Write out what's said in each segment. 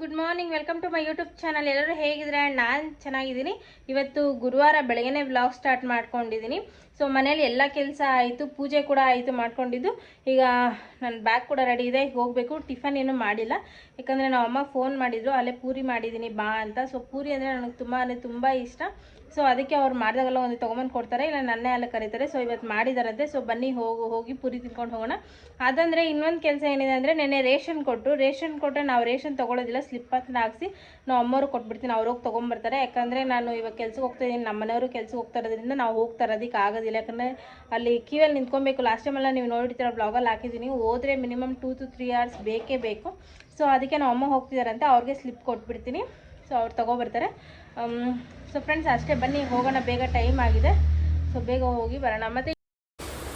Good morning, welcome to my YouTube channel. ಎಲ್ಲರೂ ಹೇಗಿದ್ರೆ ನಾನು ಚೆನ್ನಾಗಿದ್ದೀನಿ. ಇವತ್ತು ಗುರುವಾರ ಬೆಳಗ್ಗೆನೇ ವ್ಲಾಗ್ ಸ್ಟಾರ್ಟ್ ಮಾಡ್ಕೊಂಡಿದ್ದೀನಿ. ಸೊ ಮನೇಲಿ ಎಲ್ಲ ಕೆಲಸ ಆಯಿತು, ಪೂಜೆ ಕೂಡ ಆಯಿತು ಮಾಡ್ಕೊಂಡಿದ್ದು. ಈಗ ನನ್ನ ಬ್ಯಾಗ್ ಕೂಡ ರೆಡಿ ಇದೆ, ಹೋಗಬೇಕು. ಟಿಫನ್ ಏನೂ ಮಾಡಿಲ್ಲ, ಯಾಕಂದರೆ ನಾವು ಅಮ್ಮ ಫೋನ್ ಮಾಡಿದ್ರು, ಅಲ್ಲೇ ಪೂರಿ ಮಾಡಿದ್ದೀನಿ ಬಾ ಅಂತ. ಸೊ ಪೂರಿ ಅಂದರೆ ನನಗೆ ತುಂಬ ಇಷ್ಟ. ಸೊ ಅದಕ್ಕೆ ಅವ್ರು ಮಾಡಿದಾಗೆಲ್ಲ ಒಂದು ತೊಗೊಂಬಂದು ಕೊಡ್ತಾರೆ, ಇಲ್ಲ ನನ್ನೇ ಎಲ್ಲ ಕರೀತಾರೆ. ಸೊ ಇವತ್ತು ಮಾಡಿದಾರಂತೆ. ಸೊ ಬನ್ನಿ ಹೋಗಿ ಪೂರಿ ತಿನ್ಕೊಂಡು ಹೋಗೋಣ. ಅದಂದರೆ ಇನ್ನೊಂದು ಕೆಲಸ ಏನಿದೆ ಅಂದರೆ, ನೆನ್ನೆ ರೇಷನ್ ಕೊಟ್ಟರೆ ನಾವು ರೇಷನ್ ತೊಗೊಳೋದಿಲ್ಲ, ಸ್ಲಿಪ್ ಹತ್ರ ಹಾಕ್ಸಿ ನಾವು ಅಮ್ಮವ್ರು ಕೊಟ್ಬಿಡ್ತೀನಿ, ಅವ್ರು ಹೋಗಿ ತೊಗೊಂಬರ್ತಾರೆ. ಯಾಕಂದರೆ ನಾನು ಇವಾಗ ಕೆಲ್ಸಕ್ಕೆ ಹೋಗ್ತಾ ಇದ್ದೀನಿ, ನಮ್ಮ ಮನೆಯವರು ಕೆಲ್ಸಕ್ಕೆ ಹೋಗ್ತಾ ಇರೋದ್ರಿಂದ ನಾವು ಹೋಗ್ತಾ ಇರೋದಕ್ಕೆ ಆಗೋದಿಲ್ಲ. ಯಾಕಂದರೆ ಅಲ್ಲಿ ಕ್ಯೂಯಲ್ಲಿ ನಿಂತ್ಕೊಬೇಕು. ಲಾಸ್ಟ್ ಟೈಮೆಲ್ಲ ನೀವು ನೋಡಿರ್ತೀರ, ಬ್ಲಾಗಲ್ಲಿ ಹಾಕಿದ್ದೀನಿ, ಹೋದರೆ ಮಿನಿಮಮ್ 2 to 3 hours ಬೇಕೇ ಬೇಕು. ಸೊ ಅದಕ್ಕೆ ನಾವು ಅಮ್ಮ ಹೋಗ್ತಿದ್ದಾರಂತೆ, ಅವ್ರಿಗೆ ಸ್ಲಿಪ್ ಕೊಟ್ಬಿಡ್ತೀನಿ. ಸೊ ಅವ್ರು ತೊಗೊಬರ್ತಾರೆ. ಸೊ ಫ್ರೆಂಡ್ಸ್ ಅಷ್ಟೇ, ಬನ್ನಿ ಹೋಗೋಣ, ಬೇಗ ಟೈಮ್ ಆಗಿದೆ. ಸೊ ಬೇಗ ಹೋಗಿ ಬರೋಣ. ಮತ್ತು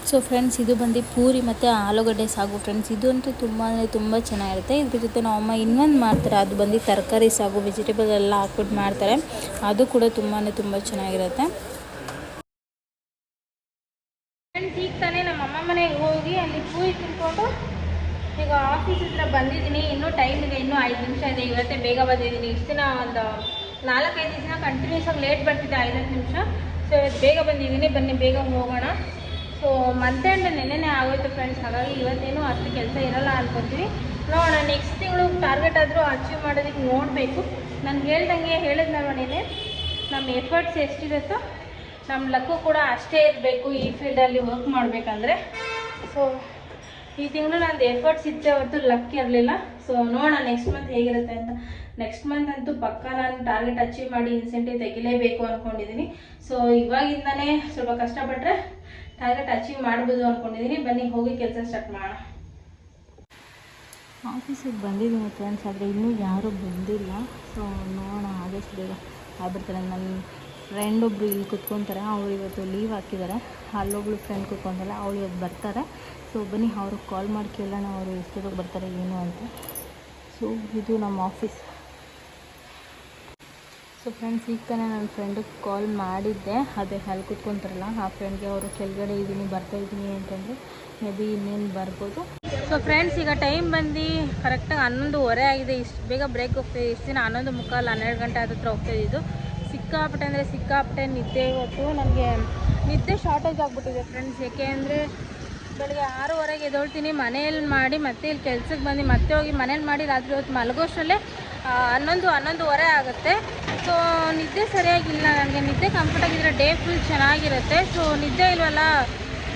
ಸೊ ಫ್ರೆಂಡ್ಸ್, ಇದು ಬಂದು ಪೂರಿ ಮತ್ತು ಆಲೂಗಡ್ಡೆ ಸಾಗು ಫ್ರೆಂಡ್ಸ್. ಇದು ಅಂತೂ ತುಂಬ ಚೆನ್ನಾಗಿರುತ್ತೆ. ಇದ್ರ ಜೊತೆ ನಾವು ಅಮ್ಮ ಇನ್ನೊಂದು ಮಾಡ್ತಾರೆ, ಅದು ಬಂದು ತರಕಾರಿ ಸಾಗು, ವೆಜಿಟೇಬಲ್ ಎಲ್ಲ ಹಾಕ್ಬಿಟ್ಟು ಮಾಡ್ತಾರೆ. ಅದು ಕೂಡ ತುಂಬ ಚೆನ್ನಾಗಿರುತ್ತೆ. ಫ್ರೆಂಡ್ಸ್, ಈಗ ತಾನೇ ನಮ್ಮ ಅಮ್ಮ ಮನೆಗೆ ಹೋಗಿ ಅಲ್ಲಿ ಪೂರಿ ತಿನ್ಕೊಂಡು ಈಗ ಆಫೀಸ್ ಹತ್ರ ಬಂದಿದ್ದೀನಿ. ಇನ್ನೂ ಟೈಮ್ ಇದೆ, ಇನ್ನೂ 5 ನಿಮಿಷ ಇದೆ. ಇವತ್ತೇ ಬೇಗ ಬಂದಿದ್ದೀನಿ. ಇಷ್ಟು ದಿನ ಒಂದು 4-5 ದಿನ ಕಂಟಿನ್ಯೂಸ್ ಆಗಿ ಲೇಟ್ ಬರ್ತಿದ್ದೆ, 5-10 ನಿಮಿಷ. ಸೊ ಇವತ್ತು ಬೇಗ ಬಂದಿದ್ದೀನಿ, ಬನ್ನಿ ಬೇಗ ಹೋಗೋಣ. ಸೊ ಮಂತ್ ಎಂಡ್ ನೆನ್ನೆನೇ ಆಗೋಯ್ತು ಫ್ರೆಂಡ್ಸ್, ಹಾಗಾಗಿ ಇವತ್ತೇನು ಅಷ್ಟು ಕೆಲಸ ಇರೋಲ್ಲ ಅನ್ಕೊತೀವಿ. ನೋಡೋಣ, ನೆಕ್ಸ್ಟ್ ತಿಂಗಳು ಟಾರ್ಗೆಟ್ ಆದರೂ ಅಚೀವ್ ಮಾಡೋದಕ್ಕೆ ನೋಡಬೇಕು. ನಾನು ಹೇಳಿದ್ನಲ್ವ ನೆನ್ನೆ, ನಮ್ಮ ಎಫರ್ಟ್ಸ್ ಎಷ್ಟಿರುತ್ತೋ ನಮ್ಮ ಲಕ್ಕು ಕೂಡ ಅಷ್ಟೇ ಇರಬೇಕು ಈ ಫೀಲ್ಡಲ್ಲಿ ವರ್ಕ್ ಮಾಡಬೇಕಂದ್ರೆ. ಸೊ ಈ ತಿಂಗಳು ನಂದು ಎಫರ್ಟ್ಸ್ ಇದ್ದೇ ಹೊರತು ಲಕ್ ಇರಲಿಲ್ಲ. ಸೊ ನೋಡೋಣ ನೆಕ್ಸ್ಟ್ ಮಂತ್ ಹೇಗಿರುತ್ತೆ ಅಂತ. ನೆಕ್ಸ್ಟ್ ಮಂತ್ ಅಂತೂ ಪಕ್ಕ ನಾನು ಟಾರ್ಗೆಟ್ ಅಚೀವ್ ಮಾಡಿ ಇನ್ಸೆಂಟಿವ್ ತೆಗಿಲೇಬೇಕು ಅಂದ್ಕೊಂಡಿದ್ದೀನಿ. ಸೊ ಇವಾಗಿಂದನೇ ಸ್ವಲ್ಪ ಕಷ್ಟಪಟ್ಟರೆ ಟಾರ್ಗೆಟ್ ಅಚೀವ್ ಮಾಡ್ಬೋದು ಅಂದ್ಕೊಂಡಿದ್ದೀನಿ. ಬನ್ನಿ ಹೋಗಿ ಕೆಲಸ ಸ್ಟಾರ್ಟ್ ಮಾಡೋಣ. ಆಫೀಸಿಗೆ ಬಂದಿದ್ದೀನಿ ಫ್ರೆಂಡ್ಸ್, ಆದರೆ ಇನ್ನೂ ಯಾರೂ ಬಂದಿಲ್ಲ. ಸೊ ನೋಡೋಣ, ಆದಷ್ಟು ಬೇಗ ಆಗ್ಬಿಡ್ತಾರೆ. ನನ್ನ ಫ್ರೆಂಡ್ ಒಬ್ಬರು ಇಲ್ಲಿ ಕುತ್ಕೊತಾರೆ, ಅವ್ರು ಇವತ್ತು ಲೀವ್ ಹಾಕಿದ್ದಾರೆ. ಅಲ್ಲೊಬ್ಳು ಫ್ರೆಂಡ್ ಕುತ್ಕೊಂತಲ್ಲ, ಅವಳು ಇವತ್ತು ಬರ್ತಾರೆ. ಸೊ ಬನ್ನಿ ಅವ್ರಿಗೆ ಕಾಲ್ ಮಾಡಿ ಕೇಳೋಣ, ಅವರು ಎಷ್ಟೊತ್ತಿಗೆ ಬರ್ತಾರೆ ಏನು ಅಂತ. ಸೊ ಇದು ನಮ್ಮ ಆಫೀಸ್. ಸೊ ಫ್ರೆಂಡ್ಸ್, ಈಗ ತಾನೇ ನನ್ನ ಫ್ರೆಂಡಿಗೆ ಕಾಲ್ ಮಾಡಿದ್ದೆ, ಅದೇ ಅಲ್ಲಿ ಕುತ್ಕೊತಾರಲ್ಲ ಆ ಫ್ರೆಂಡ್ಗೆ. ಅವರು ಕೆಳಗಡೆ ಬರ್ತಾಯಿದ್ದೀನಿ ಅಂತಂದರೆ ಮೇ ಬಿ ಇನ್ನೇನು ಬರ್ಬೋದು. ಸೊ ಫ್ರೆಂಡ್ಸ್, ಈಗ ಟೈಮ್ ಬಂದು ಕರೆಕ್ಟಾಗಿ 11:15 ಆಗಿದೆ. ಇಷ್ಟು ಬೇಗ ಬ್ರೇಕ್ ಹೋಗ್ತಾಯಿದೆ. ಇಷ್ಟು ದಿನ 11:45, 12 ಗಂಟೆ ಹತ್ರ ಹೋಗ್ತಾಯಿದ್ದು. ಸಿಕ್ಕಾಪಟ್ಟೆ ನಿದ್ದೆ. ಇವತ್ತು ನನಗೆ ನಿದ್ದೆ ಶಾರ್ಟೇಜ್ ಆಗಿಬಿಟ್ಟಿದೆ ಫ್ರೆಂಡ್ಸ್. ಏಕೆ ಅಂದರೆ ಬೆಳಗ್ಗೆ 6:15 ಎದ್ದೇಳ್ತೀನಿ, ಮನೇಲಿ ಮಾಡಿ ಮತ್ತೆ ಇಲ್ಲಿ ಕೆಲ್ಸಕ್ಕೆ ಬಂದು ಮತ್ತೆ ಹೋಗಿ ಮನೇಲಿ ಮಾಡಿ ರಾತ್ರಿ ಹೊತ್ತು ಮಲಗೋಷ್ಟರಲ್ಲೇ 11:30 ಆಗುತ್ತೆ. ಸೊ ನಿದ್ದೆ ಸರಿಯಾಗಿಲ್ಲ ನನಗೆ. ನಿದ್ದೆ ಕಂಫರ್ಟಾಗಿದ್ದರೆ ಡೇ ಫುಲ್ ಚೆನ್ನಾಗಿರುತ್ತೆ. ಸೊ ನಿದ್ದೆ ಇಲ್ವಲ್ಲ,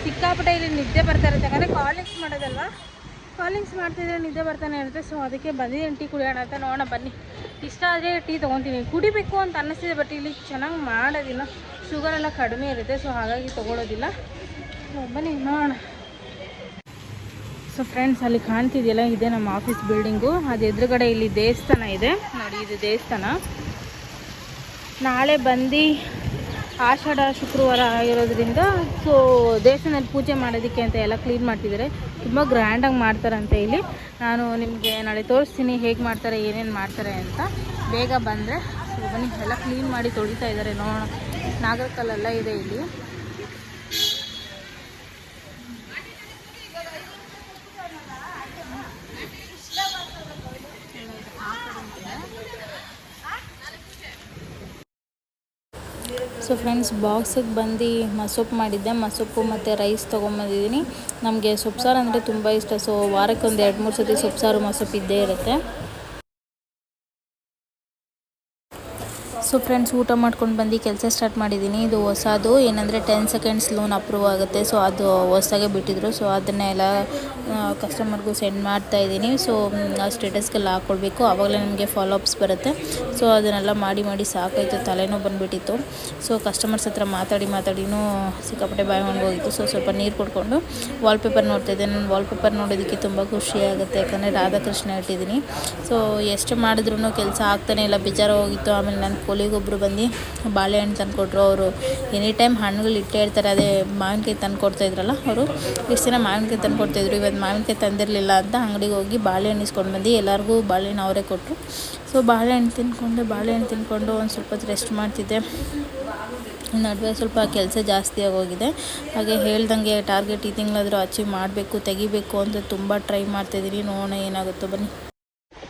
ಸಿಕ್ಕಾಪಟ್ಟೆ ಇಲ್ಲಿ ನಿದ್ದೆ ಬರ್ತಾ ಇರುತ್ತೆ. ಯಾಕಂದರೆ ಕಾಲಿಂಗ್ಸ್ ಮಾಡೋದಲ್ವ, ಕಾಲಿಂಗ್ಸ್ ಮಾಡ್ತಿದ್ರೆ ನಿದ್ದೆ ಬರ್ತಾನೆ ಇರುತ್ತೆ. ಸೊ ಅದಕ್ಕೆ ಬಂದಿದ್ದೀನಿ ಟೀ ಕುಡಿಯೋಣ ಅಂತ. ನೋಡೋಣ ಬನ್ನಿ, ಇಷ್ಟ ಆದರೆ ಟೀ ತೊಗೊತೀನಿ. ಕುಡಿಬೇಕು ಅಂತ ಅನ್ನಿಸ್ತಿದೆ, ಬಟ್ ಇಲ್ಲಿ ಚೆನ್ನಾಗಿ ಮಾಡೋದಿಲ್ಲ, ಶುಗರೆಲ್ಲ ಕಡಿಮೆ ಇರುತ್ತೆ. ಸೊ ಹಾಗಾಗಿ ತೊಗೊಳೋದಿಲ್ಲ. ಸೊ ಬನ್ನಿ ನೋಡೋಣ. ಸೊ ಫ್ರೆಂಡ್ಸ್, ಅಲ್ಲಿ ಕಾಣ್ತಿದೆಯಲ್ಲ, ಇದೆ ನಮ್ಮ ಆಫೀಸ್ ಬಿಲ್ಡಿಂಗು. ಅದು ಎದುರುಗಡೆ ಇಲ್ಲಿ ದೇವಸ್ಥಾನ ಇದೆ ನೋಡಿ, ಇದು ದೇವಸ್ಥಾನ. ನಾಳೆ ಬಂದು ಆಷಾಢ ಶುಕ್ರವಾರ ಆಗಿರೋದ್ರಿಂದ ಸೊ ದೇವಸ್ಥಾನದಲ್ಲಿ ಪೂಜೆ ಮಾಡೋದಕ್ಕೆ ಅಂತ ಎಲ್ಲ ಕ್ಲೀನ್ ಮಾಡ್ತಿದ್ದಾರೆ. ತುಂಬ ಗ್ರ್ಯಾಂಡಾಗಿ ಮಾಡ್ತಾರಂತೆ ಇಲ್ಲಿ. ನಾನು ನಿಮಗೆ ನಾಳೆ ತೋರಿಸ್ತೀನಿ ಹೇಗೆ ಮಾಡ್ತಾರೆ, ಏನೇನು ಮಾಡ್ತಾರೆ ಅಂತ. ಬೇಗ ಬಂದರೆ ಸೊ ಬನ್ನಿ, ಎಲ್ಲ ಕ್ಲೀನ್ ಮಾಡಿ ತೊಳಿತಾ ಇದ್ದಾರೆ. ನೋಡೋಣ, ನಾಗರಕಲ್ಲೆಲ್ಲ ಇದೆ ಇಲ್ಲಿ. ಸೊ ಫ್ರೆಂಡ್ಸ್, ಬಾಕ್ಸಿಗೆ ಬಂದು ಮಸೊಪ್ಪು ಮಾಡಿದ್ದೆ. ಮಸೊಪ್ಪು ಮತ್ತು ರೈಸ್ ತೊಗೊಂಬಂದಿದ್ದೀನಿ. ನಮಗೆ ಸೊಪ್ಪು ಸಾರು ಅಂದರೆ ತುಂಬ ಇಷ್ಟ. ಸೊ ವಾರಕ್ಕೆ ಒಂದು 2-3 ಸತಿ ಸೊಪ್ಪು ಸಾರು ಮಸೊಪ್ಪು ಇದ್ದೇ ಇರುತ್ತೆ. ಸೊ ಫ್ರೆಂಡ್ಸ್, ಊಟ ಮಾಡ್ಕೊಂಡು ಬಂದು ಕೆಲಸ ಸ್ಟಾರ್ಟ್ ಮಾಡಿದ್ದೀನಿ. ಇದು ಹೊಸದು ಏನಂದರೆ 10 seconds ಲೋನ್ ಅಪ್ರೂವ್ ಆಗುತ್ತೆ. ಸೊ ಅದು ಹೊಸದಾಗೆ ಬಿಟ್ಟಿದ್ರು. ಸೊ ಅದನ್ನೆಲ್ಲ ಕಸ್ಟಮರ್ಗೂ ಸೆಂಡ್ ಮಾಡ್ತಾಯಿದ್ದೀನಿ. ಸೊ ಸ್ಟೇಟಸ್ಗೆಲ್ಲ ಹಾಕ್ಕೊಳ್ಬೇಕು, ಆವಾಗಲೇ ನಮಗೆ ಫಾಲೋಅಪ್ಸ್ ಬರುತ್ತೆ. ಸೊ ಅದನ್ನೆಲ್ಲ ಮಾಡಿ ಸಾಕಾಯಿತು, ತಲೆನೂ ಬಂದುಬಿಟ್ಟಿತ್ತು. ಸೊ ಕಸ್ಟಮರ್ಸ್ ಹತ್ರ ಮಾತಾಡಿನೂ ಸಿಕ್ಕಾಪಟ್ಟೆ ಬಾಯಿ ಹೋಗಿತ್ತು. ಸೊ ಸ್ವಲ್ಪ ನೀರು ಕೊಡ್ಕೊಂಡು ವಾಲ್ಪೇಪರ್ ನೋಡ್ತಾಯಿದ್ದೆ. ನಾನು ವಾಲ್ಪೇಪರ್ ನೋಡೋದಕ್ಕೆ ತುಂಬ ಖುಷಿಯಾಗುತ್ತೆ, ಯಾಕಂದರೆ ರಾಧಾಕೃಷ್ಣ ಇಟ್ಟಿದ್ದೀನಿ. ಸೊ ಎಷ್ಟು ಮಾಡಿದ್ರೂ ಕೆಲಸ ಆಗ್ತಾನೆ ಇಲ್ಲ, ಬೇಜಾರು ಹೋಗಿತ್ತು. ಆಮೇಲೆ ನನ್ನ ಕೊಲಿಗೊಬ್ಬರು ಬಂದು ಬಾಳೆಹಣ್ಣು ತಂದುಕೊಟ್ರು. ಅವರು ಎನಿ ಟೈಮ್ ಹಣ್ಣುಗಳು ಇಟ್ಟೇ ಇರ್ತಾರೆ. ಅದೇ ಮಾವಿನಕಾಯಿ ತಂದು ಕೊಡ್ತಾಯಿದ್ರಲ್ಲ, ಅವರು ಇಷ್ಟು ದಿನ ಮಾವಿನಕಾಯಿ ತಂದು ಕೊಡ್ತಾಯಿದ್ರು. ಇವತ್ತು ಮಾವಿನಕಾಯಿ ತಂದಿರಲಿಲ್ಲ ಅಂತ ಅಂಗಡಿಗೆ ಹೋಗಿ ಬಾಳೆಹಣ್ಣು ಇಸ್ಕೊಂಡು ಬಂದು ಎಲ್ಲರಿಗೂ ಬಾಳೆಹಣ್ಣು ಅವರೇ ಕೊಟ್ಟರು. ಸೊ ಬಾಳೆಹಣ್ಣು ತಿಂದ್ಕೊಂಡು ಒಂದು ಸ್ವಲ್ಪ ಹೊತ್ತು ರೆಸ್ಟ್ ಮಾಡ್ತಿದ್ದೆ. ನಡುವೆ ಸ್ವಲ್ಪ ಕೆಲಸ ಜಾಸ್ತಿ ಆಗೋಗಿದೆ. ಹಾಗೆ ಹೇಳ್ದಂಗೆ ಟಾರ್ಗೆಟ್ ಈ ತಿಂಗಳಾದರೂ ಅಚೀವ್ ಮಾಡಬೇಕು, ತೆಗಿಬೇಕು ಅಂತ ತುಂಬ ಟ್ರೈ ಮಾಡ್ತಾಯಿದ್ದೀನಿ. ನೋಡೋಣ ಏನಾಗುತ್ತೋ ಬನ್ನಿ.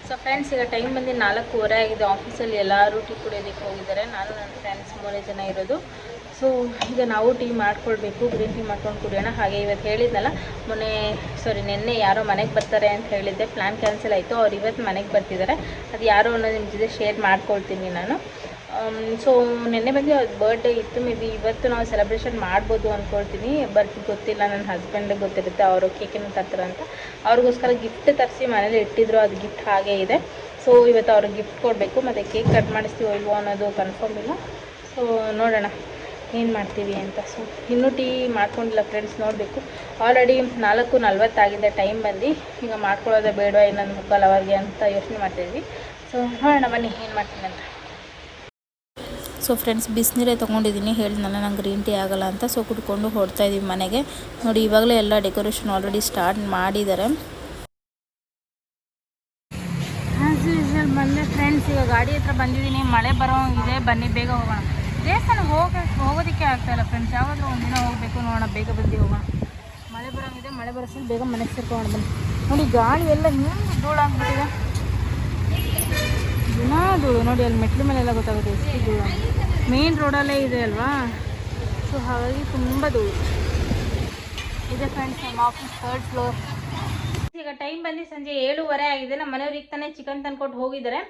ಸೊ ಫ್ರೆಂಡ್ಸ್, ಈಗ ಟೈಮ್ ಬಂದು 4:15 ಆಗಿದೆ. ಆಫೀಸಲ್ಲಿ ಎಲ್ಲರೂ ಟೀ ಕುಡಿಯೋದಕ್ಕೆ ಹೋಗಿದ್ದಾರೆ. ನಾನು ನನ್ನ ಫ್ರೆಂಡ್ಸ್ 3 ಜನ ಇರೋದು. ಸೊ ಈಗ ನಾವು ಟೀ ಮಾಡ್ಕೊಳ್ಬೇಕು, ಗ್ರೀನ್ ಟೀ ಮಾಡ್ಕೊಂಡು ಕುಡಿಯೋಣ. ಹಾಗೆ ಇವತ್ತು ಹೇಳಿದ್ನಲ್ಲ, ನಿನ್ನೆ ಯಾರೋ ಮನೆಗೆ ಬರ್ತಾರೆ ಅಂತ ಹೇಳಿದ್ದೆ, ಪ್ಲ್ಯಾನ್ ಕ್ಯಾನ್ಸಲ್ ಆಯಿತು. ಅವ್ರು ಇವತ್ತು ಮನೆಗೆ ಬರ್ತಿದ್ದಾರೆ. ಅದು ಯಾರೋ ಅನ್ನೋದು ನಿಮ್ಮ ಜೊತೆ ಶೇರ್ ಮಾಡ್ಕೊಳ್ತೀನಿ ನಾನು. ಸೊ ನಿನ್ನೆ ಬಂದು ಅವ್ರ ಬರ್ಡೇ ಇತ್ತು. ಮೇ ಬಿ ಇವತ್ತು ನಾವು ಸೆಲೆಬ್ರೇಷನ್ ಮಾಡ್ಬೋದು ಅಂದ್ಕೊಳ್ತೀನಿ. ಗೊತ್ತಿಲ್ಲ, ನನ್ನ ಹಸ್ಬೆಂಡಿಗೆ ಗೊತ್ತಿರುತ್ತೆ, ಅವರು ಕೇಕನ್ನು ತರ್ತಾರೆ ಅಂತ. ಅವ್ರಿಗೋಸ್ಕರ ಗಿಫ್ಟ್ ತರಿಸಿ ಮನೇಲಿ ಇಟ್ಟಿದ್ರು, ಅದು ಗಿಫ್ಟ್ ಹಾಗೇ ಇದೆ. ಸೊ ಇವತ್ತು ಅವ್ರಿಗೆ ಗಿಫ್ಟ್ ಕೊಡಬೇಕು, ಮತ್ತು ಕೇಕ್ ಕಟ್ ಮಾಡಿಸ್ತೀವೋ ಇಲ್ವೋ ಅನ್ನೋದು ಕನ್ಫರ್ಮ್ ಇಲ್ಲ. ಸೊ ನೋಡೋಣ ಏನು ಮಾಡ್ತೀವಿ ಅಂತ. ಸೊ ಇನ್ನೂ ಟೀ ಮಾಡ್ಕೊಂಡಿಲ್ಲ ಫ್ರೆಂಡ್ಸ್, ನೋಡಬೇಕು. ಆಲ್ರೆಡಿ 4:40 ಆಗಿದೆ ಟೈಮ್ ಬಂದು. ಈಗ ಮಾಡ್ಕೊಳ್ಳೋದೇ ಬೇಡ ಇನ್ನೊಂದು 3/4 ಅವರ್ಗೆ ಅಂತ ಯೋಚನೆ ಮಾಡ್ತಾಯಿದ್ವಿ. ಸೊ ನೋಡೋಣ ಬನ್ನಿ ಏನು ಮಾಡ್ತೀನಿ ಅಂತ. ಸೊ ಫ್ರೆಂಡ್ಸ್, ಬಿಸಿನೀರೇ ತೊಗೊಂಡಿದ್ದೀನಿ, ಹೇಳಿದ್ನಲ್ಲ ನಂಗೆ ಗ್ರೀನ್ ಟೀ ಆಗೋಲ್ಲ ಅಂತ. ಸೊ ಕುಡ್ಕೊಂಡು ಹೊಡ್ತಾ ಇದ್ದೀವಿ ಮನೆಗೆ. ನೋಡಿ, ಇವಾಗಲೇ ಎಲ್ಲ ಡೆಕೋರೇಷನ್ ಆಲ್ರೆಡಿ ಸ್ಟಾರ್ಟ್ ಮಾಡಿದ್ದಾರೆ. ಆ್ಯಸ್ ಯೂಶ್ವಲ್ ಬಂದೆ ಫ್ರೆಂಡ್ಸ್, ಈಗ ಗಾಡಿ ಹತ್ರ ಬಂದಿದ್ದೀನಿ. ಮಳೆ ಬರೋಂಗಿದೆ, ಬನ್ನಿ ಬೇಗ ಹೋಗೋಣ. ದೇವಸ್ಥಾನಕ್ಕೆ ಹೋಗೋದಕ್ಕೆ ಆಗ್ತಾಯಿಲ್ಲ ಫ್ರೆಂಡ್ಸ್, ಯಾವಾಗಲೂ ಒಂದಿನ ಹೋಗಬೇಕು. ನೋಡೋಣ, ಬೇಗ ಬಂದು ಹೋಗೋಣ. ಮಳೆ ಬರೋಂಗಿದೆ, ಮಳೆ ಬರೋಷ್ಟು ಬೇಗ ಮನೆಗೆ ಸೇರ್ಕೊಂಡು ಬನ್ನಿ. ನೋಡಿ, ಗಾಳಿ ಎಲ್ಲ ಹಿಂಗೆ ಧೂಳಾಗ್ಬಿಟ್ಟಿದೆ, ದಿನ ಧೂಳು. ನೋಡಿ, ಅಲ್ಲಿ ಮೆಟ್ಲು ಮೇಲೆಲ್ಲ ಗೊತ್ತಾಗುತ್ತೆ ಎಷ್ಟು ಧೂಳು. ಮೇನ್ ರೋಡಲ್ಲೇ ಇದೆ ಅಲ್ವಾ, ಸೊ ಹಾಗಾಗಿ ತುಂಬ ಧೂಳು ಇದೆ ಫ್ರೆಂಡ್ಸ್. ನಮ್ಮ ಆಫೀಸ್ 3rd ಫ್ಲೋರ್. ಈಗ ಟೈಮ್ ಬಂದು ಸಂಜೆ 7:15 ಆಗಿದೆ. ನಮ್ಮ ಮನೆಯವ್ರಿಗೆ ತಾನೇ ಚಿಕನ್ ತಂದ್ಕೊಟ್ಟು ಹೋಗಿದ್ದಾರೆ.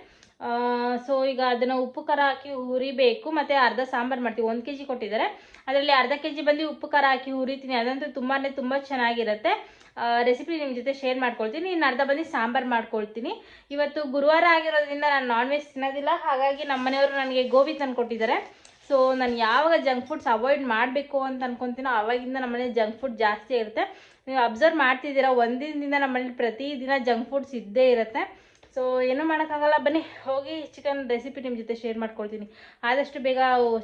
ಸೊ ಈಗ ಅದನ್ನು ಉಪ್ಪು ಖಾರ ಹಾಕಿ ಹುರಿಬೇಕು, ಮತ್ತು ಅರ್ಧ ಸಾಂಬಾರು ಮಾಡ್ತೀವಿ. 1 kg ಕೊಟ್ಟಿದ್ದಾರೆ, ಅದರಲ್ಲಿ ಅರ್ಧ kg ಬಂದು ಉಪ್ಪು ಖಾರ ಹಾಕಿ ಹುರಿತೀನಿ. ಅದಂತೂ ತುಂಬ ಚೆನ್ನಾಗಿರುತ್ತೆ. ರೆಸಿಪಿ ನಿಮ್ಮ ಜೊತೆ ಶೇರ್ ಮಾಡ್ಕೊಳ್ತೀನಿ. ಇನ್ನು ಅರ್ಧ ಬಂದು ಸಾಂಬಾರು ಮಾಡ್ಕೊಳ್ತೀನಿ. ಇವತ್ತು ಗುರುವಾರ ಆಗಿರೋದ್ರಿಂದ ನಾನು ನಾನ್ ವೆಜ್ ತಿನ್ನೋದಿಲ್ಲ. ಹಾಗಾಗಿ ನಮ್ಮ ಮನೆಯವರು ನನಗೆ ಗೋಬಿ ತಂದುಕೊಟ್ಟಿದ್ದಾರೆ. ಸೊ ನಾನು ಯಾವಾಗ ಜಂಕ್ ಫುಡ್ಸ್ ಅವಾಯ್ಡ್ ಮಾಡಬೇಕು ಅಂತ ಅನ್ಕೊತೀನೋ ಆವಾಗಿಂದ ನಮ್ಮ ಮನೇಲಿ ಜಂಕ್ ಫುಡ್ ಜಾಸ್ತಿ ಇರುತ್ತೆ. ನೀವು ಅಬ್ಸರ್ವ್ ಮಾಡ್ತಿದ್ದೀರಾ, ಒಂದಿನದಿಂದ ನಮ್ಮ ಮನೇಲಿ ಪ್ರತಿದಿನ ಜಂಕ್ ಫುಡ್ಸ್ ಇದ್ದೇ ಇರುತ್ತೆ. ಸೊ ಏನೂ ಮಾಡೋಕ್ಕಾಗಲ್ಲ, ಬನ್ನಿ ಹೋಗಿ ಚಿಕನ್ ರೆಸಿಪಿ ನಿಮ್ಮ ಜೊತೆ ಶೇರ್ ಮಾಡ್ಕೊಳ್ತೀನಿ. ಆದಷ್ಟು ಬೇಗ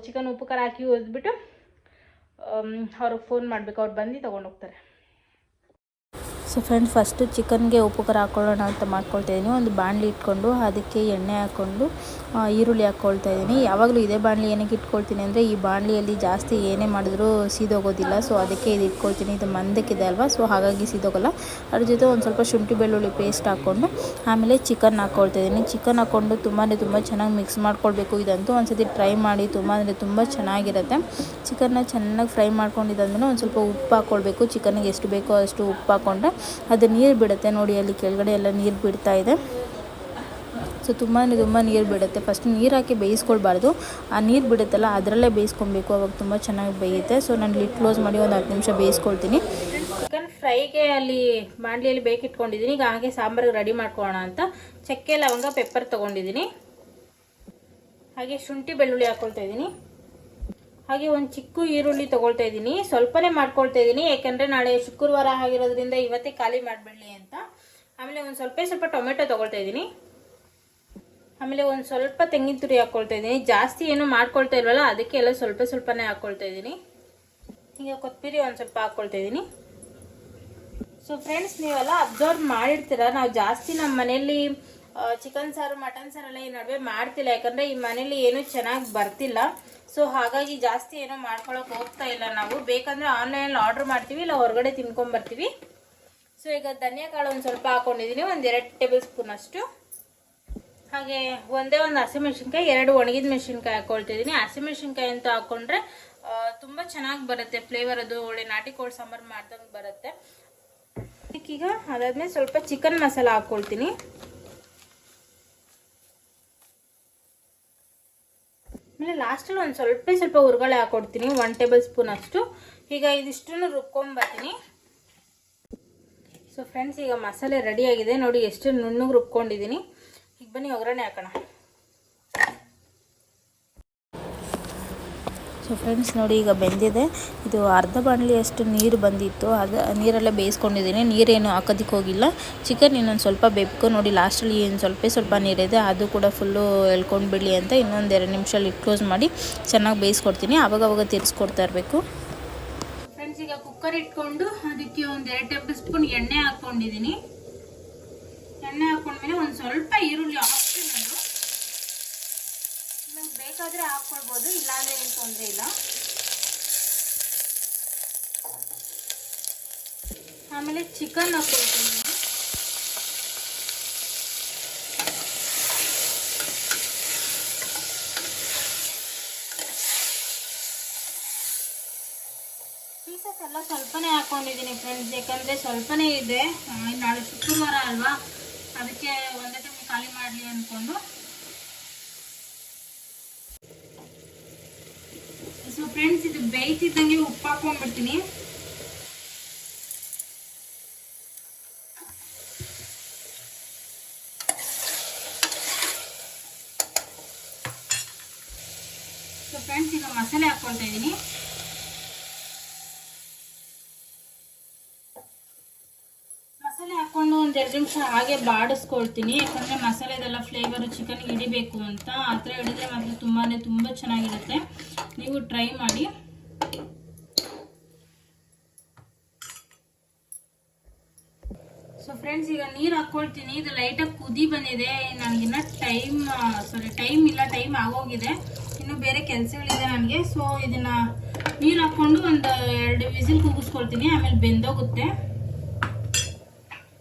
ಚಿಕನ್ ಉಪ್ಪು ಖಾರ ಹಾಕಿ ಹುರಿದ್ಬಿಟ್ಟು ಅವ್ರಿಗೆ ಫೋನ್ ಮಾಡಬೇಕು, ಅವ್ರು ಬಂದು ತೊಗೊಂಡೋಗ್ತಾರೆ. ಸೊ ಫ್ರೆಂಡ್ಸ್, ಫಸ್ಟು ಚಿಕನ್ಗೆ ಉಪ್ಪು ಖಾರ ಹಾಕ್ಕೊಳ್ಳೋಣ ಅಂತ ಮಾಡ್ಕೊಳ್ತಾಯಿದ್ದೀನಿ. ಒಂದು ಬಾಣಲಿ ಇಟ್ಕೊಂಡು ಅದಕ್ಕೆ ಎಣ್ಣೆ ಹಾಕ್ಕೊಂಡು ಈರುಳ್ಳಿ ಹಾಕ್ಕೊಳ್ತಾಯಿದ್ದೀನಿ. ಯಾವಾಗಲೂ ಇದೇ ಬಾಣಲಿ ಏನಕ್ಕೆ ಇಟ್ಕೊಳ್ತೀನಿ ಅಂದರೆ, ಈ ಬಾಣಲಿಯಲ್ಲಿ ಜಾಸ್ತಿ ಏನೇ ಮಾಡಿದ್ರೂ ಸೀದೋಗೋದಿಲ್ಲ. ಸೊ ಅದಕ್ಕೆ ಇದು ಇಟ್ಕೊಳ್ತೀನಿ. ಇದು ಮಂದಕ್ಕಿದೆ ಅಲ್ವಾ, ಸೊ ಹಾಗಾಗಿ ಸೀದೋಗಲ್ಲ. ಅದ್ರ ಜೊತೆ ಒಂದು ಸ್ವಲ್ಪ ಶುಂಠಿ ಬೆಳ್ಳುಳ್ಳಿ ಪೇಸ್ಟ್ ಹಾಕ್ಕೊಂಡು ಆಮೇಲೆ ಚಿಕನ್ ಹಾಕ್ಕೊಳ್ತಾಯಿದ್ದೀನಿ. ಚಿಕನ್ ಹಾಕ್ಕೊಂಡು ತುಂಬ ಚೆನ್ನಾಗಿ ಮಿಕ್ಸ್ ಮಾಡ್ಕೊಳ್ಬೇಕು. ಇದಂತೂ ಒಂದು ಸತಿ ಟ್ರೈ ಮಾಡಿ, ತುಂಬ ಚೆನ್ನಾಗಿರುತ್ತೆ. ಚಿಕನ್ನ ಚೆನ್ನಾಗಿ ಫ್ರೈ ಮಾಡ್ಕೊಂಡಿದ್ದಾದ್ಮೇಲೆ ಒಂದು ಸ್ವಲ್ಪ ಉಪ್ಪು ಹಾಕ್ಕೊಳ್ಬೇಕು. ಚಿಕನ್ನಿಗೆ ಎಷ್ಟು ಬೇಕೋ ಅಷ್ಟು ಉಪ್ಪು ಹಾಕ್ಕೊಂಡ್ರೆ ಅದು ನೀರು ಬಿಡುತ್ತೆ. ನೋಡಿ, ಅಲ್ಲಿ ಕೆಳಗಡೆ ಎಲ್ಲ ನೀರು ಬಿಡ್ತಾ ಇದೆ. ಸೊ ತುಂಬ ನೀರು ಬಿಡುತ್ತೆ. ಫಸ್ಟ್ ನೀರು ಹಾಕಿ ಬೇಯಿಸ್ಕೊಳ್ಬಾರ್ದು, ಆ ನೀರು ಬಿಡುತ್ತಲ್ಲ ಅದರಲ್ಲೇ ಬೇಯಿಸ್ಕೊಬೇಕು, ಅವಾಗ ತುಂಬ ಚೆನ್ನಾಗಿ ಬೇಯುತ್ತೆ. ಸೊ ನಾನು ಲಿಡ್ ಕ್ಲೋಸ್ ಮಾಡಿ ಒಂದು 10 ನಿಮಿಷ ಬೇಯಿಸ್ಕೊಳ್ತೀನಿ. ಚಿಕನ್ ಫ್ರೈಗೆ ಅಲ್ಲಿ ಬಾಣಲಿಯಲ್ಲಿ ಬೇಕಿಟ್ಕೊಂಡಿದ್ದೀನಿ. ಈಗ ಹಾಗೆ ಸಾಂಬಾರಿಗೆ ರೆಡಿ ಮಾಡ್ಕೊಳ್ಳೋಣ ಅಂತ ಚಕ್ಕೆ, ಲವಂಗ, ಪೆಪ್ಪರ್ ತೊಗೊಂಡಿದ್ದೀನಿ. ಹಾಗೆ ಶುಂಠಿ ಬೆಳ್ಳುಳ್ಳಿ ಹಾಕ್ಕೊಳ್ತಾ ಇದ್ದೀನಿ. ಹಾಗೆ ಒಂದು ಚಿಕ್ಕ ಈರುಳ್ಳಿ ತೊಗೊಳ್ತಾ ಇದ್ದೀನಿ. ಸ್ವಲ್ಪನೇ ಮಾಡ್ಕೊಳ್ತಾ ಇದ್ದೀನಿ, ಯಾಕೆಂದರೆ ನಾಳೆ ಶುಕ್ರವಾರ ಆಗಿರೋದ್ರಿಂದ ಇವತ್ತೇ ಖಾಲಿ ಮಾಡಿಬಿಡಲಿ ಅಂತ. ಆಮೇಲೆ ಒಂದು ಸ್ವಲ್ಪ ಟೊಮೆಟೊ ತೊಗೊಳ್ತಾ ಇದ್ದೀನಿ. ಆಮೇಲೆ ಒಂದು ಸ್ವಲ್ಪ ತೆಂಗಿನ ತುರಿ ಹಾಕ್ಕೊಳ್ತಾ ಇದ್ದೀನಿ. ಜಾಸ್ತಿ ಏನು ಮಾಡ್ಕೊಳ್ತಾ ಇಲ್ವಲ್ಲ, ಅದಕ್ಕೆ ಎಲ್ಲ ಸ್ವಲ್ಪನೇ ಹಾಕ್ಕೊಳ್ತಾ ಇದ್ದೀನಿ. ಈಗ ಕೊತ್ತಂಬರಿ ಒಂದು ಸ್ವಲ್ಪ ಹಾಕ್ಕೊಳ್ತಾ ಇದ್ದೀನಿ. ಸೊ ಫ್ರೆಂಡ್ಸ್, ನೀವೆಲ್ಲ ಅಬ್ಸರ್ವ್ ಮಾಡಿರ್ತೀರ, ನಾವು ಜಾಸ್ತಿ ನಮ್ಮ ಮನೆಯಲ್ಲಿ ಚಿಕನ್ ಸಾರು, ಮಟನ್ ಸಾರೆಲ್ಲ ಈ ನಡುವೆ ಮಾಡ್ತಿಲ್ಲ. ಯಾಕಂದರೆ ಈ ಮನೇಲಿ ಏನೂ ಚೆನ್ನಾಗಿ ಬರ್ತಿಲ್ಲ. ಸೊ ಹಾಗಾಗಿ ಜಾಸ್ತಿ ಏನೋ ಮಾಡ್ಕೊಳಕ್ಕೆ ಹೋಗ್ತಾ ಇಲ್ಲ ನಾವು. ಬೇಕಂದರೆ ಆನ್ಲೈನಲ್ಲಿ ಆರ್ಡ್ರ್ ಮಾಡ್ತೀವಿ, ಇಲ್ಲ ಹೊರಗಡೆ ತಿನ್ಕೊಂಬರ್ತೀವಿ. ಸೊ ಈಗ ಧನಿಯಾ ಕಾಳು ಒಂದು ಸ್ವಲ್ಪ ಹಾಕ್ಕೊಂಡಿದ್ದೀನಿ, ಒಂದು 2 ಟೇಬಲ್ ಸ್ಪೂನ್ ಅಷ್ಟು. ಹಾಗೆ ಒಂದೇ ಒಂದು ಹಸಿಮೆಣ್ಸಿನ್ಕಾಯಿ, 2 ಒಣಗಿದ ಮೆಣಸಿನ್ಕಾಯಿ ಹಾಕ್ಕೊಳ್ತಿದ್ದೀನಿ. ಹಸಿಮೆಣ್ಸಿನ್ಕಾಯಿ ಅಂತ ಹಾಕ್ಕೊಂಡ್ರೆ ತುಂಬ ಚೆನ್ನಾಗಿ ಬರುತ್ತೆ ಫ್ಲೇವರ್, ಅದು ಒಳ್ಳೆ ನಾಟಿ ಕೋಳಿ ಸಾಂಬಾರು ಮಾಡ್ದಂಗೆ ಬರುತ್ತೆ. ಈಗ ಅದಾದ್ಮೇಲೆ ಸ್ವಲ್ಪ ಚಿಕನ್ ಮಸಾಲ ಹಾಕ್ಕೊಳ್ತೀನಿ. ಆಮೇಲೆ ಲಾಸ್ಟಲ್ಲಿ ಒಂದು ಸ್ವಲ್ಪ ಹುರ್ಗಳೆ ಹಾಕ್ಕೊಡ್ತೀನಿ, 1 ಟೇಬಲ್ ಸ್ಪೂನ್ ಅಷ್ಟು. ಈಗ ಇದಿಷ್ಟನ್ನು ರುಬ್ಕೊಂಡ್ಬರ್ತೀನಿ. ಸೊ ಫ್ರೆಂಡ್ಸ್, ಈಗ ಮಸಾಲೆ ರೆಡಿಯಾಗಿದೆ. ನೋಡಿ ಎಷ್ಟು ನುಣ್ಣಗೆ ರುಬ್ಕೊಂಡಿದ್ದೀನಿ. ಈಗ ಬನ್ನಿ ಒಗ್ಗರಣೆ ಹಾಕೋಣ. ಸೊ ಫ್ರೆಂಡ್ಸ್, ನೋಡಿ ಈಗ ಬೆಂದಿದೆ. ಇದು ಅರ್ಧ ಬಾಣಲಿಯಷ್ಟು ನೀರು ಬಂದಿತ್ತು, ಅದು ನೀರಲ್ಲೇ ಬೇಯಿಸ್ಕೊಂಡಿದ್ದೀನಿ. ನೀರೇನು ಹಾಕೋದಕ್ಕೆ ಹೋಗಿಲ್ಲ. ಚಿಕನ್ ಇನ್ನೊಂದು ಸ್ವಲ್ಪ ಬೆಬ್ಕೊ. ನೋಡಿ ಲಾಸ್ಟಲ್ಲಿ ಏನು ಸ್ವಲ್ಪ ನೀರಿದೆ, ಅದು ಕೂಡ ಫುಲ್ಲು ಎಳ್ಕೊಂಡು ಬಿಡಲಿ ಅಂತ ಇನ್ನೊಂದು 2 ನಿಮಿಷ ಲಿಡ್ ಕ್ಲೋಸ್ ಮಾಡಿ ಚೆನ್ನಾಗಿ ಬೇಯಿಸ್ಕೊಡ್ತೀನಿ. ಆವಾಗ ತಿರ್ಸ್ಕೊಡ್ತಾ ಇರಬೇಕು. ಫ್ರೆಂಡ್ಸ್, ಈಗ ಕುಕ್ಕರ್ ಇಟ್ಕೊಂಡು ಅದಕ್ಕೆ ಒಂದು 2 ಟೇಬಲ್ ಸ್ಪೂನ್ ಎಣ್ಣೆ ಹಾಕ್ಕೊಂಡಿದ್ದೀನಿ. ಎಣ್ಣೆ ಹಾಕ್ಕೊಂಡ್ಮೇಲೆ ಒಂದು ಸ್ವಲ್ಪ ಈರುಳ್ಳಿ ಆಪ್ಷನಲ್ಲು, ನಿಮಗೆ ಬೇಕಾದರೆ ಹಾಕ್ಕೊಳ್ಬೋದು, ಇಲ್ಲಾಂದರೆ ಏನು ತೊಂದರೆ ಇಲ್ಲ. ಆಮೇಲೆ ಚಿಕನ್ ಹಾಕ್ಕೊಳ್ತೀನಿ. ಎಲ್ಲ ಸ್ವಲ್ಪನೇ ಹಾಕ್ಕೊಂಡಿದ್ದೀನಿ ಫ್ರೆಂಡ್ಸ್, ಯಾಕಂದರೆ ಸ್ವಲ್ಪನೇ ಇದೆ. ನಾಳೆ ಶುಕ್ರವಾರ ಅಲ್ವಾ, ಅದಕ್ಕೆ ಒಂದೇ ಟೈಮ್ ಖಾಲಿ ಮಾಡಲಿ ಅಂದ್ಕೊಂಡು. ಸೊ ಫ್ರೆಂಡ್ಸ್, ಇದು ಬೇಯ್ತಿದ್ದಂಗೆ ಉಪ್ಪು ಹಾಕ್ಕೊಂಡ್ಬಿಡ್ತೀನಿ. ಸೊ ಫ್ರೆಂಡ್ಸ್, ಈಗ ಮಸಾಲೆ ಹಾಕ್ಕೊಳ್ತಾ ಇದ್ದೀನಿ. ಮಸಾಲೆ ಹಾಕ್ಕೊಂಡು ಒಂದು 2 ನಿಮಿಷ ಹಾಗೆ ಬಾಡಿಸ್ಕೊಳ್ತೀನಿ, ಯಾಕಂದರೆ ಮಸಾಲೆದೆಲ್ಲ ಫ್ಲೇವರು ಚಿಕನ್ಗೆ ಹಿಡಿಬೇಕು ಅಂತ. ಆ ಥರ ಹಿಡಿದ್ರೆ ಮಾತ್ರ ತುಂಬ ಚೆನ್ನಾಗಿರುತ್ತೆ. ನೀವು ಟ್ರೈ ಮಾಡಿ. ಸೊ ಫ್ರೆಂಡ್ಸ್, ಈಗ ನೀರು ಹಾಕ್ಕೊಳ್ತೀನಿ. ಇದು ಲೈಟಾಗಿ ಕುದಿ ಬಂದಿದೆ. ನನಗಿನ್ನ ಟೈಮ್ ಇಲ್ಲ, ಟೈಮ್ ಆಗೋಗಿದೆ. ಇನ್ನು ಬೇರೆ ಕೆಲಸಗಳಿದೆ ನನಗೆ. ಸೊ ಇದನ್ನು ನೀರು ಹಾಕ್ಕೊಂಡು ಒಂದು 2 ವಿಸಿಲ್ ಕೂಗಿಸ್ಕೊಳ್ತೀನಿ, ಆಮೇಲೆ ಬೆಂದೋಗುತ್ತೆ.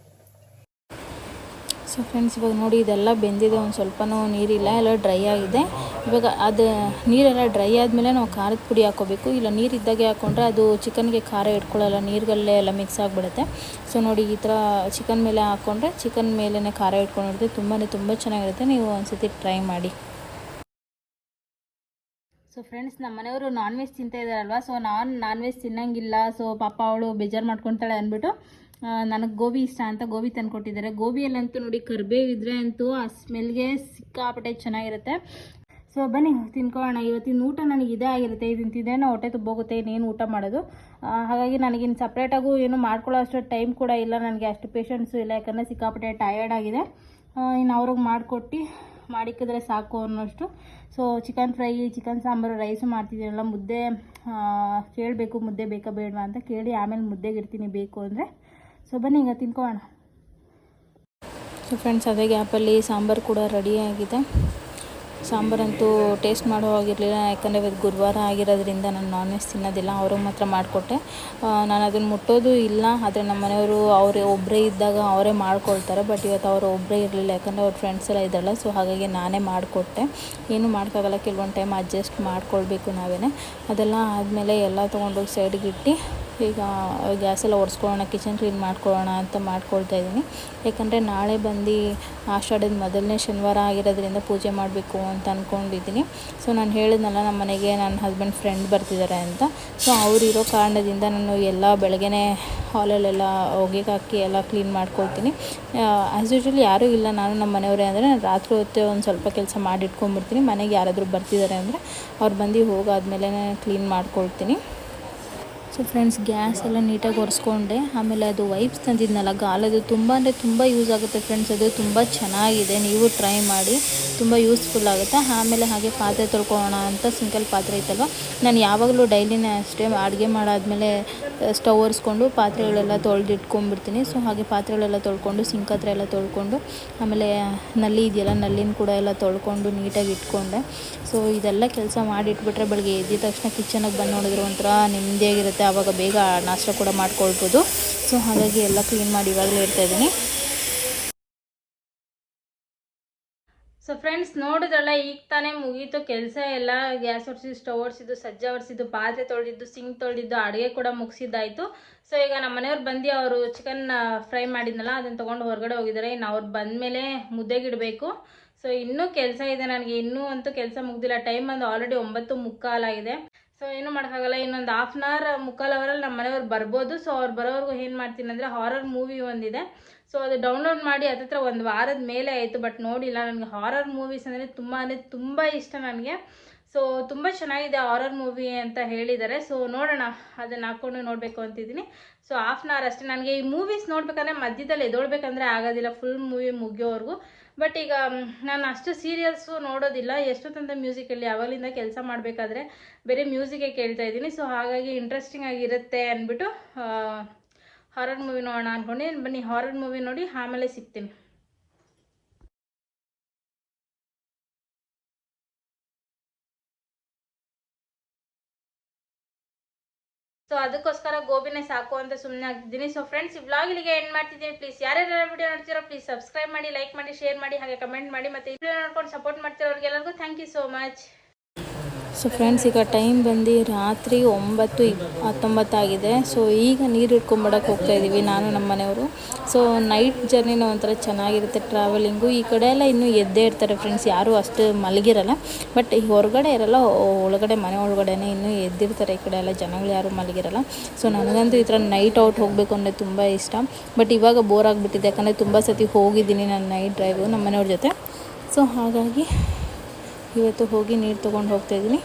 ಸೊ ಫ್ರೆಂಡ್ಸ್, ಇವಾಗ ನೋಡಿ ಇದೆಲ್ಲ ಬೆಂದಿದೆ, ಒಂದು ಸ್ವಲ್ಪನೂ ನೀರಿಲ್ಲ, ಎಲ್ಲ ಡ್ರೈ ಆಗಿದೆ. ಇವಾಗ ಅದು ನೀರೆಲ್ಲ ಡ್ರೈ ಆದಮೇಲೆ ನಾವು ಖಾರದ ಪುಡಿ ಹಾಕ್ಕೋಬೇಕು. ಇಲ್ಲ ನೀರಿದ್ದಾಗೆ ಹಾಕ್ಕೊಂಡ್ರೆ ಅದು ಚಿಕನ್ಗೆ ಖಾರ ಇಟ್ಕೊಳ್ಳಲ್ಲ, ನೀರುಗಳಲ್ಲೇ ಎಲ್ಲ ಮಿಕ್ಸ್ ಆಗಿಬಿಡುತ್ತೆ. ಸೊ ನೋಡಿ, ಈ ಥರ ಚಿಕನ್ ಮೇಲೆ ಹಾಕ್ಕೊಂಡ್ರೆ ಚಿಕನ್ ಮೇಲೇ ಖಾರ ಇಟ್ಕೊಂಡಿರುತ್ತೆ. ತುಂಬ ಚೆನ್ನಾಗಿರುತ್ತೆ. ನೀವು ಒಂದ್ಸತಿ ಟ್ರೈ ಮಾಡಿ. ಸೊ ಫ್ರೆಂಡ್ಸ್, ನಮ್ಮ ಮನೆಯವರು ನಾನ್ ವೆಜ್ ತಿಂತಾಯಿದ್ದಾರಲ್ವ, ಸೊ ನಾನ್ ವೆಜ್ ತಿನ್ನಂಗಿಲ್ಲ. ಸೊ ಪಾಪ ಅವಳು ಬೇಜಾರು ಮಾಡ್ಕೊತಾಳೆ ಅಂದ್ಬಿಟ್ಟು ನನಗೆ ಗೋಬಿ ಇಷ್ಟ ಅಂತ ಗೋಬಿ ತಂದುಕೊಟ್ಟಿದ್ದಾರೆ. ಗೋಬಿಯಲ್ಲಂತೂ ನೋಡಿ ಕರಿಬೇವಿದ್ರೆ ಅಂತೂ ಆ ಸ್ಮೆಲ್ಗೆ ಸಿಕ್ಕಾಪಟ್ಟೆ ಚೆನ್ನಾಗಿರುತ್ತೆ. ಸೊ ಬನ್ನಿ ತಿನ್ಕೊಳ್ಳೋಣ. ಇವತ್ತಿನ ಊಟ ನನಗೆ ಇದೇ ಆಗಿರುತ್ತೆ. ಇದನ್ನು ತಿಂದೇನೋ ಹೊಟ್ಟೆ ತುಂಬೋಗುತ್ತೆ, ಇನ್ನೇನು ಊಟ ಮಾಡೋದು. ಹಾಗಾಗಿ ನನಗಿನ್ನು ಸಪ್ರೇಟಾಗೂ ಏನು ಮಾಡ್ಕೊಳ್ಳೋ ಅಷ್ಟು ಟೈಮ್ ಕೂಡ ಇಲ್ಲ, ನನಗೆ ಅಷ್ಟು ಪೇಷನ್ಸು ಇಲ್ಲ, ಯಾಕಂದರೆ ಸಿಕ್ಕಾಪಟ್ಟೆ ಟಯರ್ಡ್ ಆಗಿದೆ. ಇನ್ನು ಅವ್ರಿಗೆ ಮಾಡಿಕ್ಕಿದ್ರೆ ಸಾಕು ಅನ್ನೋಷ್ಟು. So chicken fry, chicken sambar, rice ಮಾಡ್ತಿದ್ದೀನಲ್ಲ, ಮುದ್ದೆ ಕೇಳಬೇಕು, ಮುದ್ದೆ ಬೇಕಾ ಬೇಡವಾ ಅಂತ ಕೇಳಿ ಆಮೇಲೆ ಮುದ್ದೆಗೆ ಇಡ್ತೀನಿ ಬೇಕು ಅಂದರೆ. ಸೊ ಬನ್ನಿ ಈಗ ತಿನ್ಕೊಳ್ಳೋಣ. ಸೊ ಫ್ರೆಂಡ್ಸ್, ಅದೇ ಗ್ಯಾಪಲ್ಲಿ ಸಾಂಬಾರು ಕೂಡ ರೆಡಿಯಾಗಿದೆ. ಸಾಂಬಾರಂತೂ ಟೇಸ್ಟ್ ಮಾಡೋ ಆಗಿರಲಿಲ್ಲ, ಯಾಕಂದರೆ ಇವತ್ತು ಗುರುವಾರ ಆಗಿರೋದ್ರಿಂದ ನಾನು ನಾನ್ ವೆಜ್ ತಿನ್ನೋದಿಲ್ಲ. ಅವ್ರಿಗೆ ಮಾತ್ರ ಮಾಡಿಕೊಟ್ಟೆ. ನಾನು ಅದನ್ನು ಮುಟ್ಟೋದು ಇಲ್ಲ. ಆದರೆ ನಮ್ಮ ಮನೆಯವರು ಅವರೇ ಒಬ್ಬರೇ ಇದ್ದಾಗ ಅವರೇ ಮಾಡ್ಕೊಳ್ತಾರೆ. ಬಟ್ ಇವತ್ತು ಅವರು ಒಬ್ಬರೇ ಇರಲಿಲ್ಲ, ಯಾಕಂದರೆ ಅವ್ರ ಫ್ರೆಂಡ್ಸ್ ಎಲ್ಲ ಇದ್ದಾರಲ್ಲ. ಸೊ ಹಾಗಾಗಿ ನಾನೇ ಮಾಡಿಕೊಟ್ಟೆ. ಏನೂ ಮಾಡೋಕ್ಕಾಗಲ್ಲ, ಕೆಲವೊಂದು ಟೈಮ್ ಅಡ್ಜಸ್ಟ್ ಮಾಡ್ಕೊಳ್ಬೇಕು ನಾವೇ. ಅದೆಲ್ಲ ಆದಮೇಲೆ ಎಲ್ಲ ತೊಗೊಂಡೋಗಿ ಸೈಡ್ಗೆ ಇಟ್ಟು ಈಗ ಗ್ಯಾಸೆಲ್ಲ ಒರೆಸ್ಕೊಳ್ಳೋಣ, ಕಿಚನ್ ಕ್ಲೀನ್ ಮಾಡ್ಕೊಳ್ಳೋಣ ಅಂತ ಮಾಡ್ಕೊಳ್ತಾ ಇದ್ದೀನಿ. ಯಾಕಂದರೆ ನಾಳೆ ಬಂದು ಆಷಾಢದ ಮೊದಲನೇ ಶನಿವಾರ ಆಗಿರೋದ್ರಿಂದ ಪೂಜೆ ಮಾಡಬೇಕು ಅಂತ ಅಂದ್ಕೊಂಡಿದ್ದೀನಿ. ಸೊ ನಾನು ಹೇಳಿದ್ನಲ್ಲ, ನಮ್ಮ ಮನೆಗೆ ನನ್ನ ಹಸ್ಬೆಂಡ್ ಫ್ರೆಂಡ್ ಬರ್ತಿದ್ದಾರೆ ಅಂತ. ಸೊ ಅವರಿರೋ ಕಾರಣದಿಂದ ನಾನು ಎಲ್ಲ ಬೆಳಗ್ಗೆ ಹಾಲಲ್ಲೆಲ್ಲ ಹೊಗೆಗೆ ಹಾಕಿ ಎಲ್ಲ ಕ್ಲೀನ್ ಮಾಡ್ಕೊಳ್ತೀನಿ. ಆ್ಯಸ್ ಯೂಶ್ವಲ್ ಯಾರೂ ಇಲ್ಲ, ನಾನು ನಮ್ಮ ಮನೆಯವರೇ ಅಂದರೆ ನಾನು ರಾತ್ರಿ ಹೊತ್ತು ಒಂದು ಸ್ವಲ್ಪ ಕೆಲಸ ಮಾಡಿಟ್ಕೊಂಡ್ಬಿಡ್ತೀನಿ. ಮನೆಗೆ ಯಾರಾದರೂ ಬರ್ತಿದ್ದಾರೆ ಅಂದರೆ ಅವ್ರು ಬಂದು ಹೋಗಾದ್ಮೇಲೆ ಕ್ಲೀನ್ ಮಾಡ್ಕೊಳ್ತೀನಿ. ಸೊ ಫ್ರೆಂಡ್ಸ್, ಗ್ಯಾಸ್ ಎಲ್ಲ ನೀಟಾಗಿ ಒರೆಸ್ಕೊಂಡೆ. ಆಮೇಲೆ ಅದು ವೈಪ್ಸ್ ತಂದಿದ್ನಲ್ಲ ಗಾಲದು, ತುಂಬ ಯೂಸ್ ಆಗುತ್ತೆ ಫ್ರೆಂಡ್ಸ್. ಅದು ತುಂಬ ಚೆನ್ನಾಗಿದೆ, ನೀವು ಟ್ರೈ ಮಾಡಿ, ತುಂಬ ಯೂಸ್ಫುಲ್ ಆಗುತ್ತೆ. ಆಮೇಲೆ ಹಾಗೆ ಪಾತ್ರೆ ತೊಳ್ಕೊಳ್ಳೋಣ ಅಂತ ಸಿಂಕಲ್ ಪಾತ್ರೆ ಐತಲ್ವ, ನಾನು ಯಾವಾಗಲೂ ಡೈಲಿನೇ ಅಷ್ಟೇ ಅಡುಗೆ ಮಾಡಾದಮೇಲೆ ಸ್ಟವ್ ಒರೆಸ್ಕೊಂಡು ಪಾತ್ರೆಗಳೆಲ್ಲ ತೊಳೆದಿಟ್ಕೊಂಡ್ಬಿಡ್ತೀನಿ. ಸೊ ಹಾಗೆ ಪಾತ್ರೆಗಳೆಲ್ಲ ತೊಳ್ಕೊಂಡು, ಸಿಂಕ್ ಹತ್ರ ಎಲ್ಲ ತೊಳ್ಕೊಂಡು, ಆಮೇಲೆ ನಲ್ಲಿ ಇದೆಯಲ್ಲ, ನಲ್ಲಿನ ಕೂಡ ಎಲ್ಲ ತೊಳ್ಕೊಂಡು ನೀಟಾಗಿ ಇಟ್ಕೊಂಡೆ. ಸೊ ಇದೆಲ್ಲ ಕೆಲಸ ಮಾಡಿಟ್ಬಿಟ್ರೆ ಬೆಳಗ್ಗೆ ಎದ್ದ ತಕ್ಷಣ ಕಿಚನಿಗೆ ಬಂದು ನೋಡಿದ್ರೆ ಒಂಥರ ನೆಮ್ಮದಿಯಾಗಿರುತ್ತೆ. ಆವಾಗ ಬೇಗ ನಾಷ್ಟ ಕೂಡ ಮಾಡ್ಕೊಳ್ಬೋದು. ಸೊ ಹಾಗಾಗಿ ಎಲ್ಲ ಕ್ಲೀನ್ ಮಾಡಿ ಇವಾಗಲೇ ಇಡ್ತಾಯಿದ್ದೀನಿ. ಸೊ ಫ್ರೆಂಡ್ಸ್, ನೋಡಿದ್ರಲ್ಲ, ಈಗ ತಾನೇ ಮುಗೀತು ಕೆಲಸ ಎಲ್ಲ. ಗ್ಯಾಸ್ ಒರೆಸಿದ್ದು, ಸ್ಟವ್ ಒರೆಸಿದ್ದು, ಸಜ್ಜ ಒರೆಸಿದ್ದು, ಪಾತ್ರೆ ತೊಳೆದಿದ್ದು, ಸಿಂಕ್ ತೊಳೆದಿದ್ದು, ಅಡುಗೆ ಕೂಡ ಮುಗಿಸಿದ್ದಾಯಿತು. ಸೊ ಈಗ ನಮ್ಮ ಮನೆಯವ್ರು ಬಂದು ಅವರು ಚಿಕನ್ ಫ್ರೈ ಮಾಡಿದ್ನಲ್ಲ, ಅದನ್ನು ತೊಗೊಂಡು ಹೊರಗಡೆ ಹೋಗಿದ್ದಾರೆ. ಇನ್ನು ಅವ್ರು ಬಂದಮೇಲೆ ಮುದ್ದೆಗಿಡಬೇಕು. ಸೊ ಇನ್ನೂ ಕೆಲಸ ಇದೆ ನನಗೆ, ಇನ್ನೂ ಅಂತೂ ಕೆಲಸ ಮುಗ್ದಿಲ್ಲ. ಟೈಮ್ ಬಂದು ಆಲ್ರೆಡಿ 9:45 ಆಗಿದೆ. ಸೊ ಏನೂ ಮಾಡೋಕ್ಕಾಗಲ್ಲ, ಇನ್ನೊಂದು 1/2 ಅವರ್ 3/4 ಅವರಲ್ಲಿ ನಮ್ಮ ಮನೆಯವ್ರು ಬರ್ಬೋದು. ಸೊ ಅವ್ರು ಬರೋವರೆಗೂ ಏನು ಮಾಡ್ತೀನಿ ಅಂದರೆ, ಹಾರರ್ ಮೂವಿ ಒಂದಿದೆ. ಸೊ ಅದು ಡೌನ್ಲೋಡ್ ಮಾಡಿ ಹತ್ತಿರ 1 ವಾರದ ಮೇಲೆ ಆಯಿತು, ಬಟ್ ನೋಡಿಲ್ಲ. ನನಗೆ ಹಾರರ್ ಮೂವೀಸ್ ಅಂದರೆ ತುಂಬ ಇಷ್ಟ ನನಗೆ. ಸೊ ತುಂಬ ಚೆನ್ನಾಗಿದೆ ಹಾರರ್ ಮೂವಿ ಅಂತ ಹೇಳಿದ್ದಾರೆ. ಸೊ ನೋಡೋಣ, ಅದನ್ನು ಹಾಕ್ಕೊಂಡು ನೋಡಬೇಕು ಅಂತಿದ್ದೀನಿ. ಸೊ 1/2 ಅವರ್ ಅಷ್ಟೇ. ನನಗೆ ಈ ಮೂವೀಸ್ ನೋಡಬೇಕಂದ್ರೆ ಮಧ್ಯದಲ್ಲಿ ಎದೊಳ್ಬೇಕಂದ್ರೆ ಆಗೋದಿಲ್ಲ, ಫುಲ್ ಮೂವಿ ಮುಗಿಯೋವರೆಗೂ. ಬಟ್ ಈಗ ನಾನು ಅಷ್ಟು ಸೀರಿಯಲ್ಸು ನೋಡೋದಿಲ್ಲ. ಎಷ್ಟೊತ್ತಂತ ಮ್ಯೂಸಿಕಲ್ಲಿ ಯಾವಾಗಲಿಂದ ಕೆಲಸ ಮಾಡಬೇಕಾದ್ರೆ ಬೇರೆ ಮ್ಯೂಸಿಕೇ ಕೇಳ್ತಾ ಇದ್ದೀನಿ. ಸೊ ಹಾಗಾಗಿ ಇಂಟ್ರೆಸ್ಟಿಂಗ್ ಆಗಿರುತ್ತೆ ಅಂದ್ಬಿಟ್ಟು ಹಾರರ್ ಮೂವಿ ನೋಡೋಣ ಅಂದ್ಕೊಂಡು ಬನ್ನಿ ಹಾರರ್ ಮೂವಿ ನೋಡಿ ಆಮೇಲೆ ಸಿಗ್ತೀನಿ. ಸೊ ಅದಕ್ಕೋಸ್ಕರ ಗೋಬಿನೇ ಸಾಕು ಅಂತ ಸುಮ್ಮನೆ ಆಗ್ತಿದ್ದೀನಿ. ಸೊ ಫ್ರೆಂಡ್ಸ್, ಈ ವ್ಲಾಗ್ ಇಲ್ಲಿಗೆ ಎಂಡ್ ಮಾಡ್ತಿದ್ದೀನಿ. ಪ್ಲೀಸ್ ಯಾರ್ಯಾರು ವಿಡಿಯೋ ನೋಡ್ತೀರೋ ಪ್ಲೀಸ್ ಸಬ್ಸ್ಕ್ರೈಬ್ ಮಾಡಿ, ಲೈಕ್ ಮಾಡಿ, ಶೇರ್ ಮಾಡಿ, ಹಾಗೆ ಕಮೆಂಟ್ ಮಾಡಿ. ಮತ್ತು ಈ ವಿಡಿಯೋ ನೋಡ್ಕೊಂಡು ಸಪೋರ್ಟ್ ಮಾಡ್ತಿರೋರಿಗೆಲ್ಲರಿಗೂ thank you so much. So friends, ಈಗ ಟೈಮ್ ಬಂದು ರಾತ್ರಿ 9:19 ಆಗಿದೆ. ಸೊ ಈಗ ನೀರು ಹಿಡ್ಕೊಂಬಡಕ್ಕೆ ಹೋಗ್ತಾ ಇದ್ದೀವಿ ನಾನು ನಮ್ಮ ಮನೆಯವರು. ಸೊ ನೈಟ್ ಜರ್ನಿನ ಒಂಥರ ಚೆನ್ನಾಗಿರುತ್ತೆ ಟ್ರಾವೆಲಿಂಗು. ಈ ಕಡೆ ಎಲ್ಲ ಇನ್ನೂ ಎದ್ದೇ ಇರ್ತಾರೆ ಫ್ರೆಂಡ್ಸ್, ಯಾರೂ ಅಷ್ಟು ಮಲಗಿರಲ್ಲ. ಬಟ್ ಈ ಹೊರಗಡೆ ಇರಲ್ಲ, ಒಳಗಡೆ ಮನೆ ಒಳಗಡೆನೇ ಇನ್ನೂ ಎದ್ದಿರ್ತಾರೆ. ಈ ಕಡೆ ಎಲ್ಲ ಜನಗಳು ಯಾರೂ ಮಲಗಿರಲ್ಲ. ಸೊ ನನಗಂತೂ ಈ ಥರ ನೈಟ್ ಔಟ್ ಹೋಗಬೇಕು ಅಂದರೆ ತುಂಬ ಇಷ್ಟ. ಬಟ್ ಇವಾಗ ಬೋರ್ ಆಗಿಬಿಟ್ಟಿದೆ, ಯಾಕಂದರೆ ತುಂಬ ಸತಿ ಹೋಗಿದ್ದೀನಿ ನಾನು ನೈಟ್ ಡ್ರೈವು ನಮ್ಮ ಮನೆಯವ್ರ ಜೊತೆ. ಸೊ ಹಾಗಾಗಿ ಇವತ್ತು ಹೋಗಿ ನೀರು ತೊಗೊಂಡು ಹೋಗ್ತಾಯಿದ್ದೀನಿ.